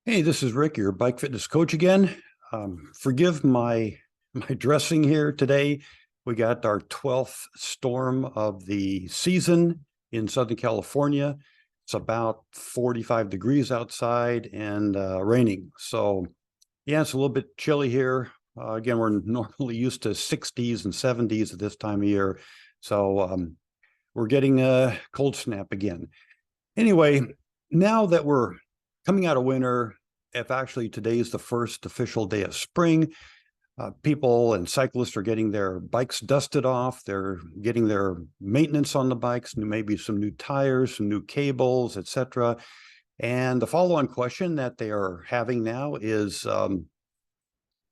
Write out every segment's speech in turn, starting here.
Hey, this is Rick, your bike fitness coach again. Forgive my dressing here today. We got our 12th storm of the season in Southern California. It's about 45 degrees outside and raining. So yeah, it's a little bit chilly here. Again, we're normally used to 60s and 70s at this time of year. So we're getting a cold snap again. Anyway, now that we're coming out of winter, if actually today is the first official day of spring, people and cyclists are getting their bikes dusted off. They're getting their maintenance on the bikes, maybe some new tires, some new cables, etc. And the follow-on question that they are having now is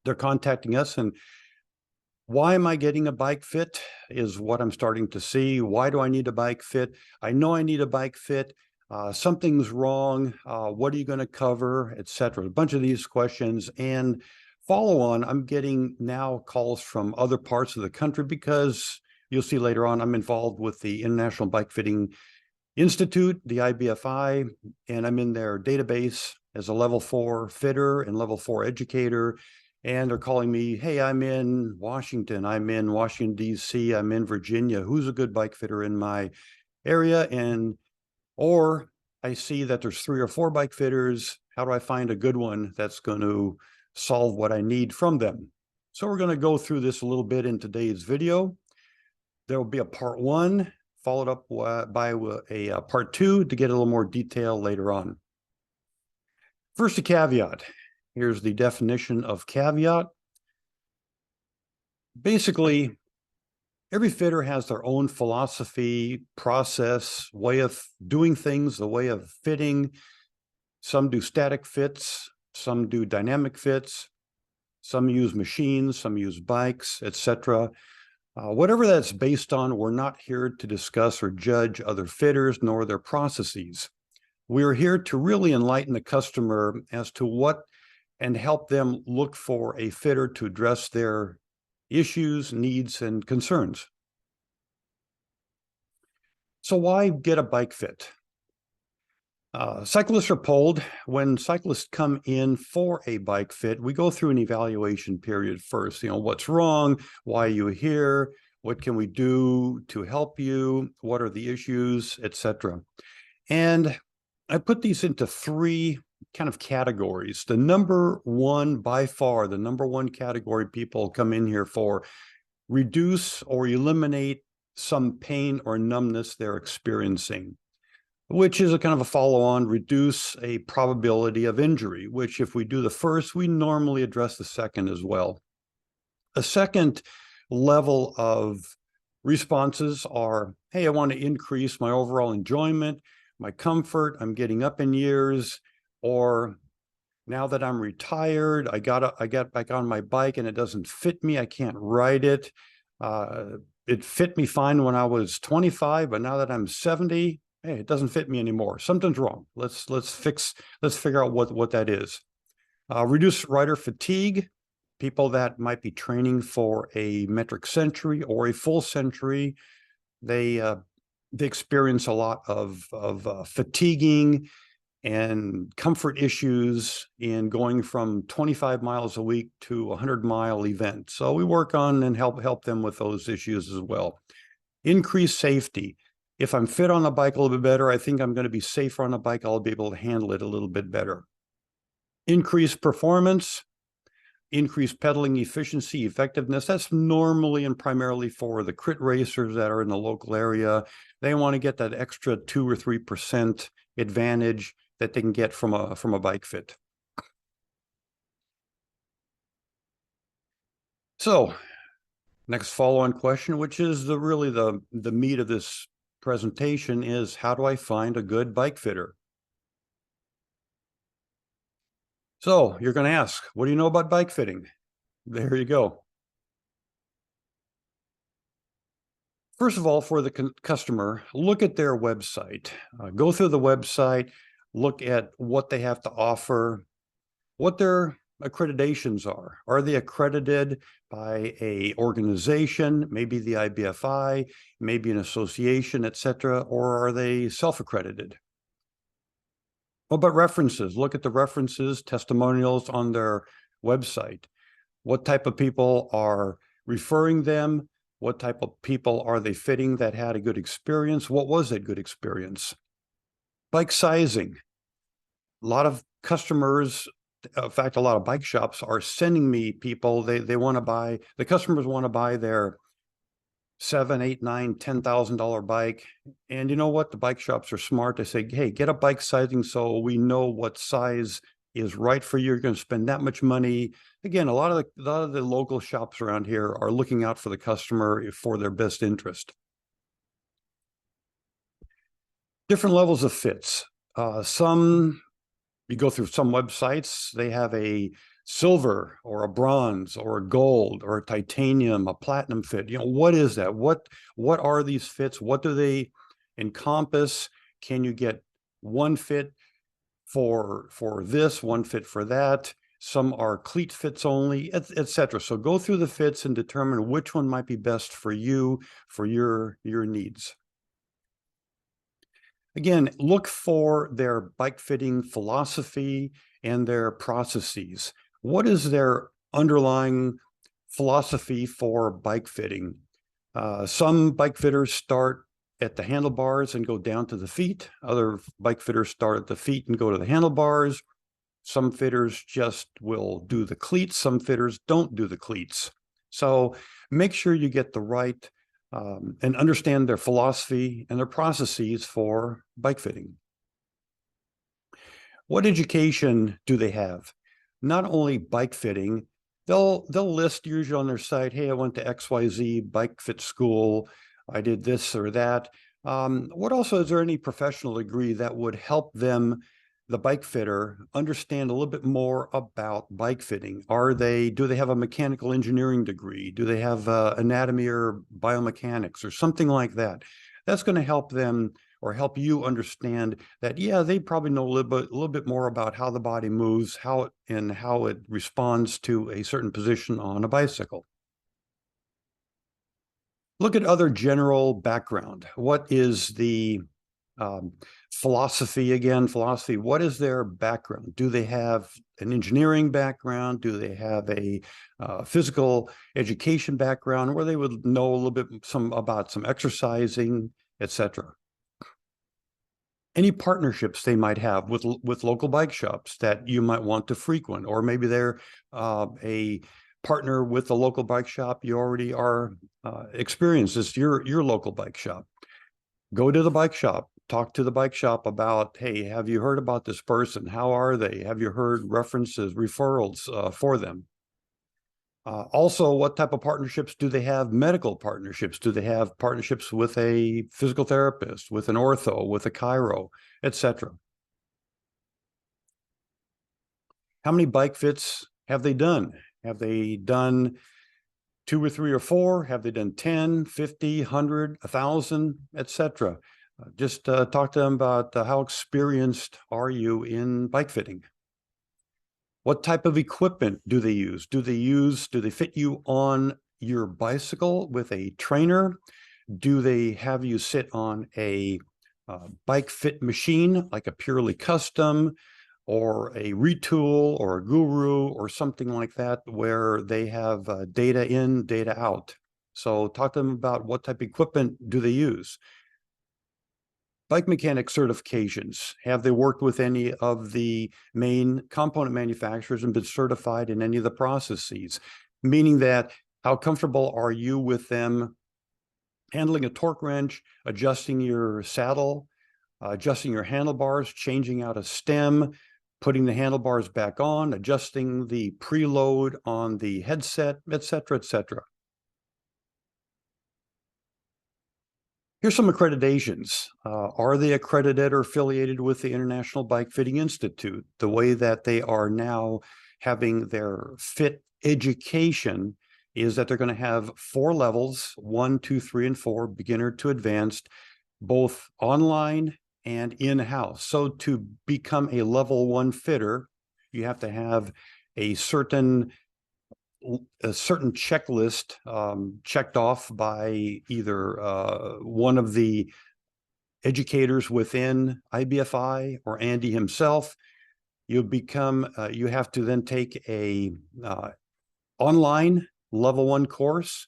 they're contacting us and why am I getting a bike fit is what I'm starting to see. Why do I need a bike fit? I know I need a bike fit. Something's wrong. What are you going to cover, etc. A bunch of these questions and follow on. I'm getting now calls from other parts of the country because you'll see later on I'm involved with the International Bike Fitting Institute, the IBFI, and I'm in their database as a level 4 fitter and level 4 educator. And they're calling me, hey, I'm in Washington, DC, I'm in Virginia. Who's a good bike fitter in my area? Or I see that there's 3 or 4 bike fitters. How do I find a good one that's going to solve what I need from them? So we're going to go through this a little bit in today's video. There will be a part 1 followed up by a part 2 to get a little more detail later on. First, a caveat. Here's the definition of caveat. Basically, every fitter has their own philosophy, process, way of doing things, the way of fitting. Some do static fits, some do dynamic fits, some use machines, some use bikes, etc. Whatever that's based on, we're not here to discuss or judge other fitters nor their processes. We're here to really enlighten the customer as to what and help them look for a fitter to address their issues, needs, and concerns. So why get a bike fit? Cyclists are polled. When cyclists come in for a bike fit, we go through an evaluation period first. What's wrong? Why are you here? What can we do to help you? What are the issues, etc. And I put these into 3 kind of categories. The number one, by far, the number one category people come in here for, reduce or eliminate some pain or numbness they're experiencing, which is a kind of a follow-on, reduce a probability of injury, which if we do the first, we normally address the second as well. A second level of responses are, hey, I want to increase my overall enjoyment, my comfort, I'm getting up in years, or now that I'm retired, I got back on my bike and it doesn't fit me, I can't ride it. It fit me fine when I was 25, but now that I'm 70, hey, it doesn't fit me anymore. Something's wrong. Let's figure out what that is. Reduce rider fatigue. People that might be training for a metric century or a full century, they experience a lot of fatiguing and comfort issues in going from 25 miles a week to a 100-mile event. So we work on and help them with those issues as well. Increase safety. If I'm fit on a bike a little bit better, I think I'm going to be safer on a bike. I'll be able to handle it a little bit better. Increase performance. Increase pedaling efficiency, effectiveness. That's normally and primarily for the crit racers that are in the local area. They want to get that extra 2 or 3% advantage that they can get from a bike fit. So next follow-on question, which is really the meat of this presentation, is how do I find a good bike fitter? So you're going to ask, what do you know about bike fitting? There you go. First of all, for the customer, look at their website. Go through the website, look at what they have to offer, what their accreditations are. Are they accredited by an organization, maybe the IBFI, maybe an association, etc., or are they self-accredited? What about references? Look at the references, testimonials on their website. What type of people are referring them? What type of people are they fitting that had a good experience? What was that good experience? Bike sizing. A lot of customers, in fact, a lot of bike shops are sending me people. They want to buy, the customers want to buy their $7,000, $8,000, $9,000, $10,000 bike. And you know what? The bike shops are smart. They say, hey, get a bike sizing so we know what size is right for you. You're going to spend that much money. Again, a lot of the local shops around here are looking out for the customer for their best interest. Different levels of fits. You go through some websites, they have a silver or a bronze or a gold or a titanium, a platinum fit. You know, what is that? What are these fits? What do they encompass? Can you get one fit for this, one fit for that? Some are cleat fits only, etc. So go through the fits and determine which one might be best for you, for your needs. Again, look for their bike fitting philosophy and their processes. What is their underlying philosophy for bike fitting? Some bike fitters start at the handlebars and go down to the feet. Other bike fitters start at the feet and go to the handlebars. Some fitters just will do the cleats. Some fitters don't do the cleats. So make sure you get the right and understand their philosophy and their processes for bike fitting. What education do they have? Not only bike fitting, they'll list usually on their site, hey, I went to XYZ bike fit school, I did this or that. What also, is there any professional degree that would help them, the bike fitter, understand a little bit more about bike fitting? Do they have a mechanical engineering degree? Do they have anatomy or biomechanics or something like that? That's going to help them or help you understand that, yeah, they probably know a little bit more about how the body moves, how it responds to a certain position on a bicycle. Look at other general background. What is the philosophy again? Philosophy, what is their background? Do they have an engineering background? Do they have a physical education background where they would know a little bit about some exercising, etc.? Any partnerships they might have with local bike shops that you might want to frequent, or maybe they're a partner with a local bike shop you already are experienced as your local bike shop. Go to the bike shop, talk to the bike shop about, hey, have you heard about this person? How are they? Have you heard references, referrals for them? Also, what type of partnerships do they have? Medical partnerships. Do they have partnerships with a physical therapist, with an ortho, with a chiro, etc.? How many bike fits have they done? Have they done 2 or 3 or 4? Have they done 10, 50, 100, 1,000, etc.? Just talk to them about how experienced are you in bike fitting? What type of equipment do they use? Do they fit you on your bicycle with a trainer? Do they have you sit on a bike fit machine, like a purely custom, or a Retool or a Guru or something like that, where they have data in, data out? So talk to them about what type of equipment do they use. Bike mechanic certifications. Have they worked with any of the main component manufacturers and been certified in any of the processes? Meaning that, how comfortable are you with them handling a torque wrench, adjusting your saddle, adjusting your handlebars, changing out a stem, putting the handlebars back on, adjusting the preload on the headset, etc., etc. Here's some accreditations. Are they accredited or affiliated with the International Bike Fitting Institute? The way that they are now having their fit education is that they're going to have 4 levels, 1, 2, 3, and 4, beginner to advanced, both online and in-house. So to become a level 1 fitter, you have to have a certain checklist checked off by either one of the educators within IBFI or Andy himself. You have to then take a online level 1 course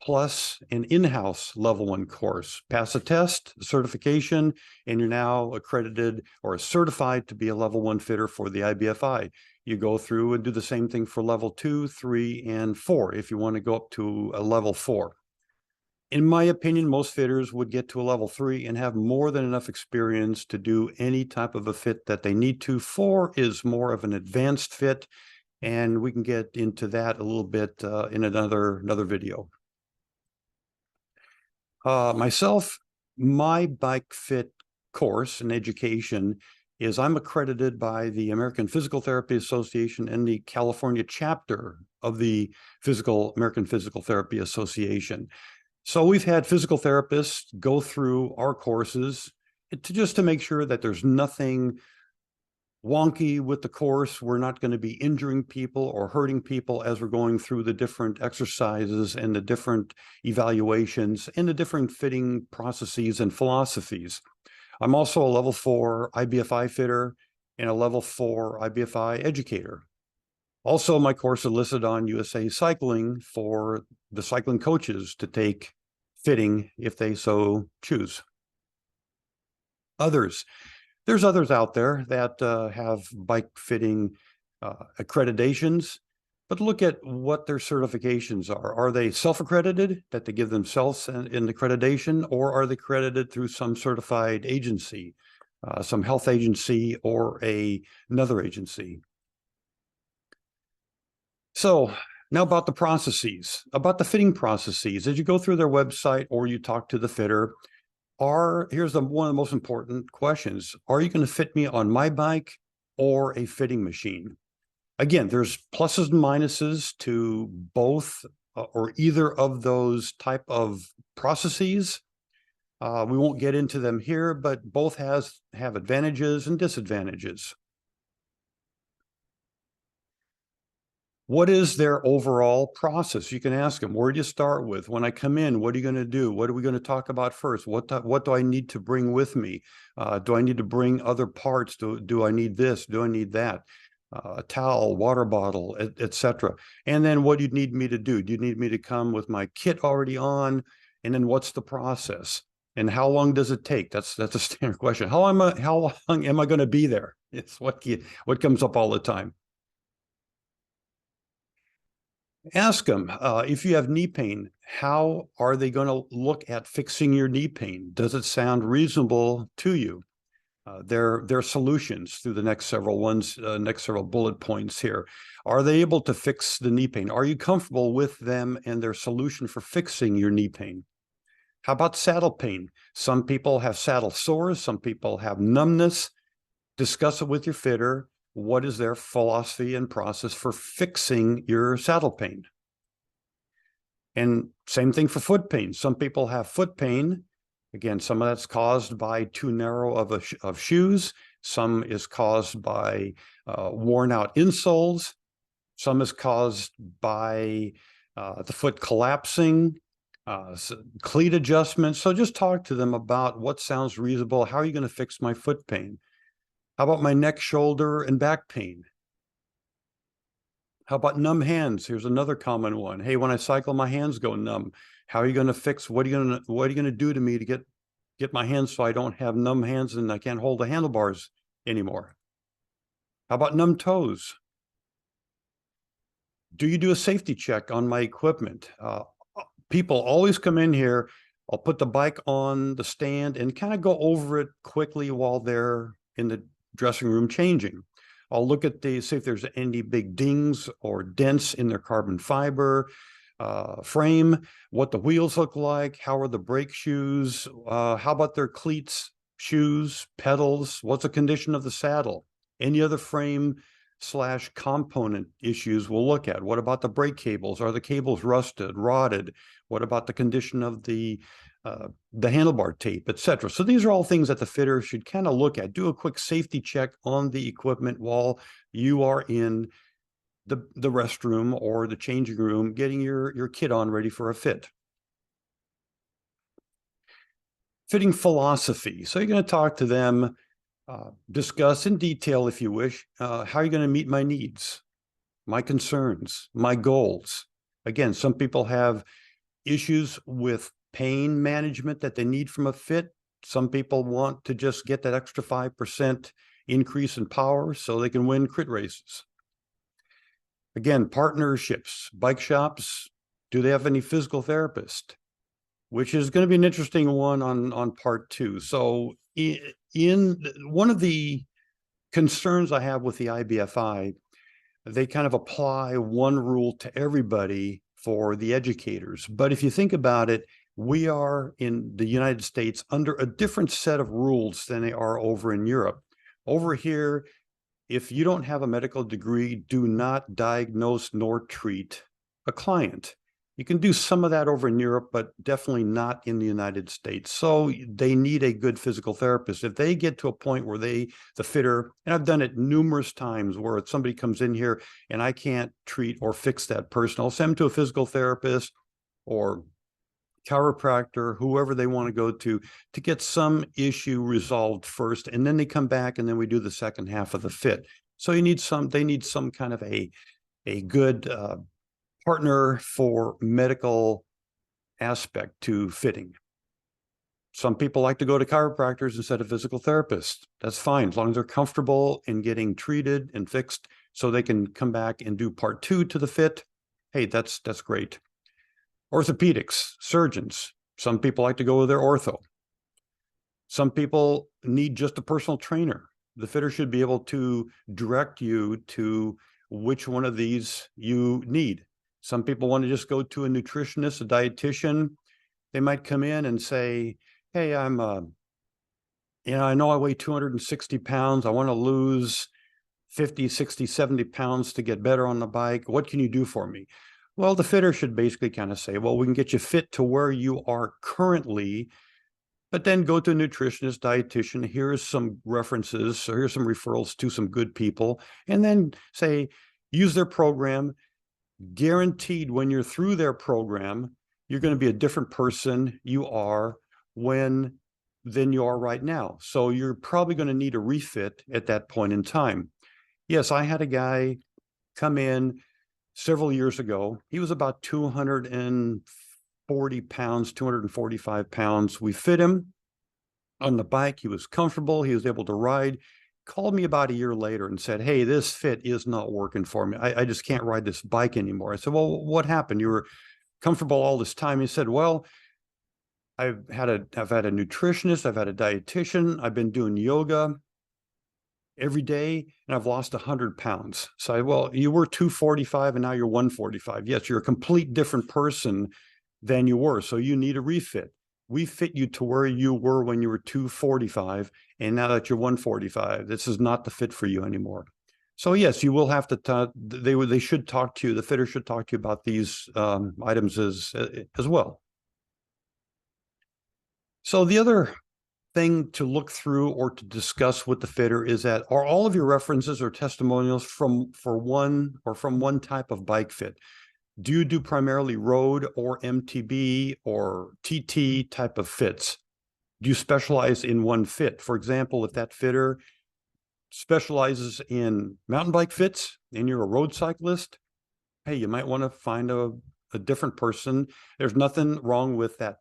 plus an in-house level 1 course, pass a test, certification, and you're now accredited or certified to be a level 1 fitter for the IBFI. You go through and do the same thing for level 2, 3, and 4 if you want to go up to a level 4. In my opinion, most fitters would get to a level 3 and have more than enough experience to do any type of a fit that they need to. 4 is more of an advanced fit, and we can get into that a little bit in another video. Myself, my bike fit course and education is I'm accredited by the American Physical Therapy Association and the California chapter of the American Physical Therapy Association. So we've had physical therapists go through our courses just to make sure that there's nothing wonky with the course. We're not going to be injuring people or hurting people as we're going through the different exercises and the different evaluations and the different fitting processes and philosophies. I'm also a level 4 IBFI fitter and a level 4 IBFI educator. Also, my course is listed on USA Cycling for the cycling coaches to take fitting if they so choose. There's others out there that have bike fitting accreditations, but look at what their certifications are. Are they self-accredited, that they give themselves an accreditation, or are they accredited through some certified agency, some health agency or another agency? So now about the processes, about the fitting processes. As you go through their website or you talk to the fitter, here's one of the most important questions. Are you going to fit me on my bike or a fitting machine? Again, there's pluses and minuses to both or either of those type of processes. We won't get into them here, but both have advantages and disadvantages. What is their overall process? You can ask them, where do you start with? When I come in, what are you going to do? What are we going to talk about first? What do I need to bring with me? Do I need to bring other parts? Do I need this? Do I need that? A towel, water bottle, etc. And then what do you need me to do? Do you need me to come with my kit already on? And then what's the process? And how long does it take? That's a standard question. How long am I going to be there? It's what comes up all the time. Ask them if you have knee pain, how are they going to look at fixing your knee pain? Does it sound reasonable to you? Their solutions through the next several bullet points here. Are they able to fix the knee pain? Are you comfortable with them and their solution for fixing your knee pain? How about saddle pain? Some people have saddle sores, some people have numbness. Discuss it with your fitter. What is their philosophy and process for fixing your saddle pain? And same thing for foot pain. Some people have foot pain. Again, some of that's caused by too narrow of shoes. Some is caused by worn out insoles. Some is caused by the foot collapsing, cleat adjustments. So just talk to them about what sounds reasonable. How are you going to fix my foot pain? How about my neck, shoulder, and back pain? How about numb hands? Here's another common one. Hey, when I cycle, my hands go numb. How are you going to fix? What are you going to do to me to get my hands so I don't have numb hands and I can't hold the handlebars anymore? How about numb toes? Do you do a safety check on my equipment? People always come in here. I'll put the bike on the stand and kind of go over it quickly while they're in the dressing room changing. I'll look at see if there's any big dings or dents in their carbon fiber frame, what the wheels look like, how are the brake shoes, how about their cleats, shoes, pedals, what's the condition of the saddle, any other frame / component issues we'll look at. What about the brake cables? Are the cables rusted, rotted? What about the condition of the handlebar tape, etc. So these are all things that the fitter should kind of look at. Do a quick safety check on the equipment while you are in the restroom or the changing room, getting your kit on ready for a fit. Fitting philosophy. So you're going to talk to them, discuss in detail, if you wish, how are you going to meet my needs, my concerns, my goals. Again, some people have issues with pain management that they need from a fit. Some people want to just get that extra 5% increase in power so they can win crit races. Again, partnerships, bike shops, do they have any physical therapist? Which is going to be an interesting one on part 2. So in one of the concerns I have with the IBFI, they kind of apply one rule to everybody for the educators. But if you think about it, we are in the United States under a different set of rules than they are over in Europe. Over here, if you don't have a medical degree, do not diagnose nor treat a client. You can do some of that over in Europe, but definitely not in the United States. So they need a good physical therapist. If they get to a point where the fitter, and I've done it numerous times where somebody comes in here and I can't treat or fix that person, I'll send them to a physical therapist or chiropractor, whoever they want to go to get some issue resolved first. And then they come back and then we do the second half of the fit. So they need some kind of a good partner for medical aspect to fitting. Some people like to go to chiropractors instead of physical therapists. That's fine, as long as they're comfortable in getting treated and fixed so they can come back and do part 2 to the fit. Hey, that's great. Orthopedics, surgeons. Some people like to go with their ortho. Some people need just a personal trainer. The fitter should be able to direct you to which one of these you need. Some people want to just go to a nutritionist, a dietitian. They might come in and say, hey, I know I weigh 260 pounds. I want to lose 50, 60, 70 pounds to get better on the bike. What can you do for me? Well, the fitter should basically kind of say, well, we can get you fit to where you are currently, but then go to a nutritionist, dietitian. Here's some references. So here's some referrals to some good people. And then say, use their program. Guaranteed when you're through their program, you're going to be a different person you are than you are right now. So you're probably going to need a refit at that point in time. Yes, I had a guy come in several years ago. He was about 240 pounds, 245 pounds. We fit him on the bike. He was comfortable. He was able to ride. Called me about a year later and said, hey, this fit is not working for me. I just can't ride this bike anymore. I said, well, what happened? You were comfortable all this time. He said, well, I've had a nutritionist. I've had a dietitian. I've been doing yoga every day and I've lost 100 pounds. So well, you were 245 and now you're 145. Yes, you're a complete different person than you were. So you need a refit. We fit you to where you were when you were 245. And now that you're 145, this is not the fit for you anymore. So yes, you will have to, they should talk to you. The fitter should talk to you about these items as well. So the other thing to look through or to discuss with the fitter is that are all of your references or testimonials from one type of bike fit? Do you do primarily road or MTB or TT type of fits? Do you specialize in one fit? For example, if that fitter specializes in mountain bike fits and you're a road cyclist, hey, you might want to find a different person. There's nothing wrong with that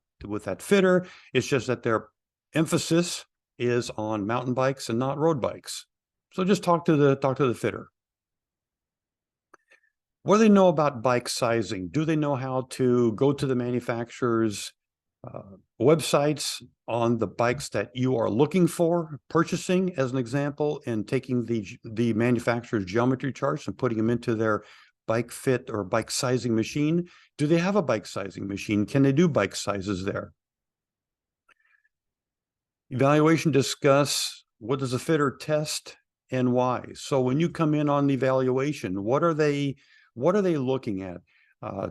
fitter. It's just that their emphasis is on mountain bikes and not road bikes. So just talk to the fitter. What do they know about bike sizing? Do they know how to go to the manufacturer's websites on the bikes that you are looking for, purchasing as an example, and taking the manufacturer's geometry charts and putting them into their bike fit or bike sizing machine? Do they have a bike sizing machine? Can they do bike sizes there? Evaluation, discuss what does a fitter test and why. So when you come in on the evaluation, what are they looking at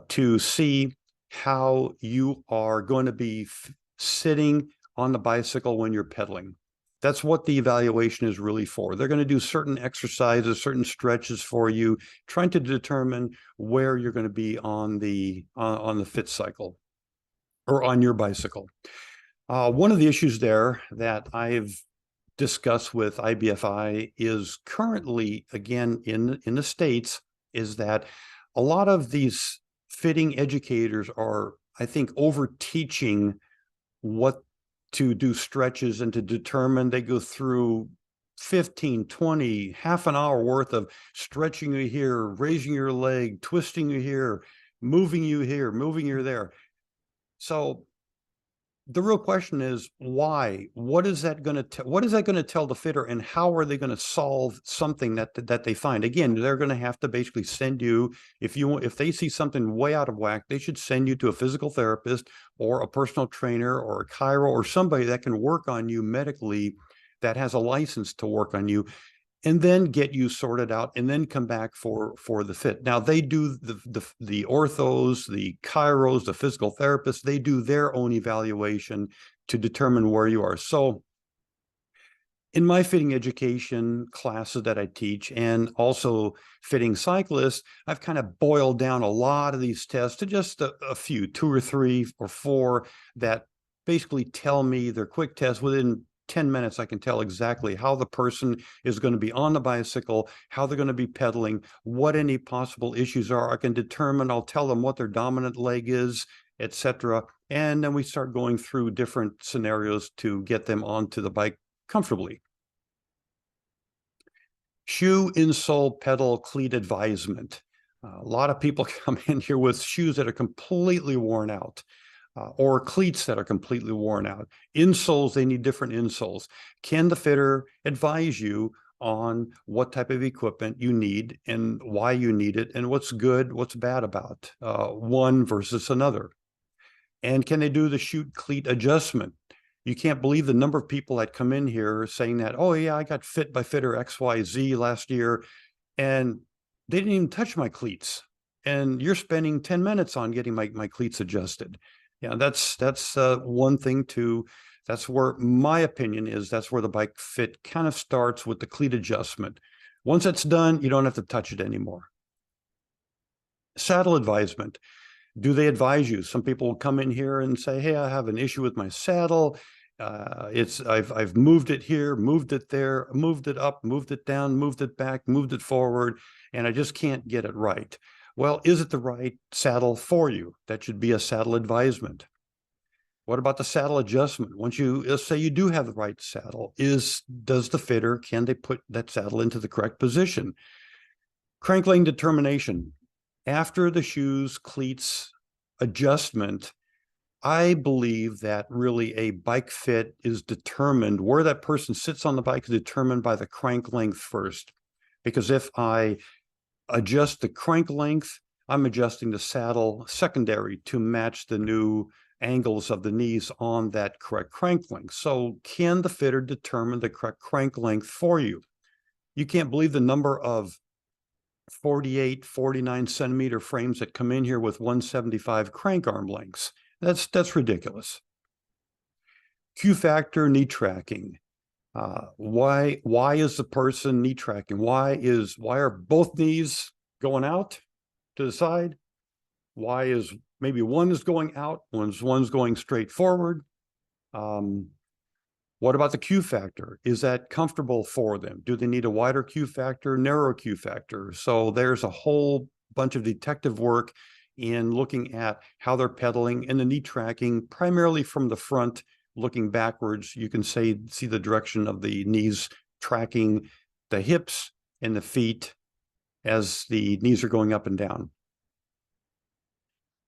to see how you are going to be sitting on the bicycle when you're pedaling? That's what the evaluation is really for. They're going to do certain exercises, certain stretches for you, trying to determine where you're going to be on the fit cycle or on your bicycle. One of the issues there that I've discussed with IBFI is currently, again, in the States, is that a lot of these fitting educators are, I think, over teaching what to do stretches and to determine. They go through 15, 20, half an hour worth of stretching you here, raising your leg, twisting you here, moving you here, moving you there. So the real question is why? What is that going to what is that going to tell the fitter, and how are they going to solve something that they find? Again, they're going to have to basically send you, if they see something way out of whack, they should send you to a physical therapist or a personal trainer or a chiro or somebody that can work on you medically, that has a license to work on you, and then get you sorted out, and then come back for the fit. Now they do the orthos, the chiros, the physical therapists, they do their own evaluation to determine where you are. So in my fitting education classes that I teach, and also fitting cyclists, I've kind of boiled down a lot of these tests to just a few, 2 or 3 or 4, that basically tell me, they're quick tests. Within 10 minutes, I can tell exactly how the person is going to be on the bicycle, how they're going to be pedaling, what any possible issues are. I can determine, I'll tell them what their dominant leg is, etc. And then we start going through different scenarios to get them onto the bike comfortably. Shoe, insole, pedal, cleat advisement. A lot of people come in here with shoes that are completely worn out. Or cleats that are completely worn out. Insoles, they need different insoles. Can the fitter advise you on what type of equipment you need and why you need it, and what's good, what's bad about one versus another? And can they do the shoe cleat adjustment? You can't believe the number of people that come in here saying that, oh yeah, I got fit by fitter XYZ last year, and they didn't even touch my cleats. And you're spending 10 minutes on getting my cleats adjusted. Yeah, that's one thing too. That's where my opinion is, that's where the bike fit kind of starts, with the cleat adjustment. Once that's done, you don't have to touch it anymore. Saddle advisement. Do they advise you? Some people will come in here and say, hey, I have an issue with my saddle. I've moved it here, moved it there, moved it up, moved it down, moved it back, moved it forward, and I just can't get it right. Well, is it the right saddle for you? That should be a saddle advisement. What about the saddle adjustment? Once you, let's say you do have the right saddle, does the fitter, can they put that saddle into the correct position? Crank length determination. After the shoes, cleats adjustment, I believe that really a bike fit is determined, where that person sits on the bike is determined by the crank length first. Because if I adjust the crank length, I'm adjusting the saddle secondary to match the new angles of the knees on that correct crank length. So can the fitter determine the correct crank length for you? You can't believe the number of 48, 49 centimeter frames that come in here with 175 crank arm lengths. That's ridiculous. Q factor, knee tracking. Why is the person knee tracking? Why are both knees going out to the side? Why is maybe one is going out, one's going straight forward? What about the Q factor? Is that comfortable for them? Do they need a wider Q factor, narrow Q factor? So there's a whole bunch of detective work in looking at how they're pedaling, and the knee tracking primarily from the front, looking backwards. You can see the direction of the knees tracking the hips and the feet as the knees are going up and down.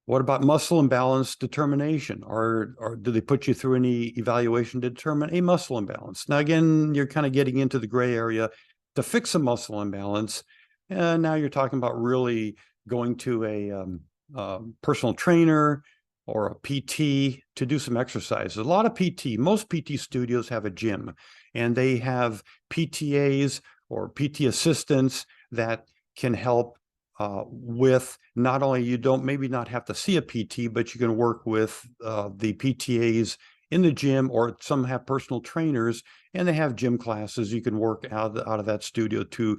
What about muscle imbalance determination? Or do they put you through any evaluation to determine a muscle imbalance? Now, again, you're kind of getting into the gray area. To fix a muscle imbalance, and now you're talking about really going to a personal trainer or a PT to do some exercises. A lot of most PT studios have a gym, and they have PTAs or PT assistants that can help with not only, you don't maybe not have to see a PT, but you can work with the PTAs in the gym, or some have personal trainers and they have gym classes. You can work out of that studio to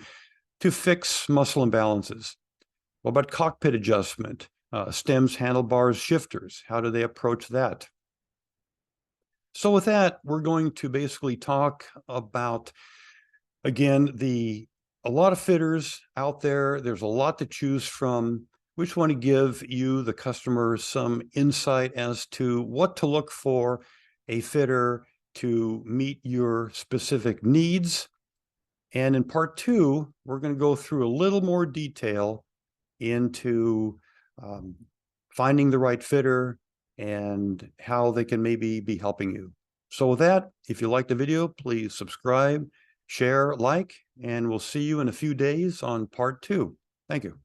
fix muscle imbalances. What about cockpit adjustment? Stems, handlebars, shifters, how do they approach that? So with that, we're going to basically talk about, again, a lot of fitters out there. There's a lot to choose from. We just want to give you, the customer, some insight as to what to look for a fitter to meet your specific needs. And in part 2, we're going to go through a little more detail into finding the right fitter and how they can maybe be helping you. So with that, if you liked the video, please subscribe, share, like, and we'll see you in a few days on part 2. Thank you.